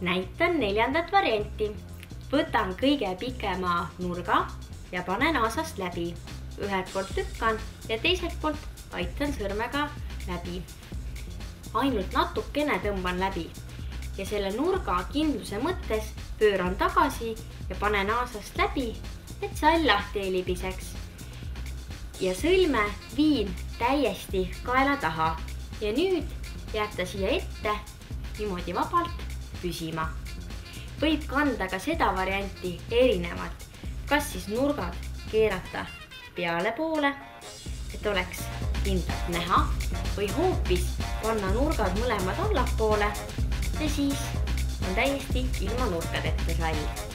näitan 4. varianti. Võtan kõige pikema nurga ja panen aasast läbi. Ühelt poolt lükkan ja teiselt poolt aitan sõrmega läbi. Ainult natukene tõmban läbi ja selle nurga kindluse mõttes pööran tagasi ja panen aasast läbi, et sall lahti ei libiseks. Ja sõlme viin täiesti kaela taha ja nüüd jääb ta siia ette niimoodi vabalt püsima. Võib kanda ka seda varianti erinevalt, kas siis nurgad keerata peale poole, et oleks kindlalt näha, või hoopis panna nurgad mõlemad allapoole ja siis on täiesti ilma nurkadeta sall.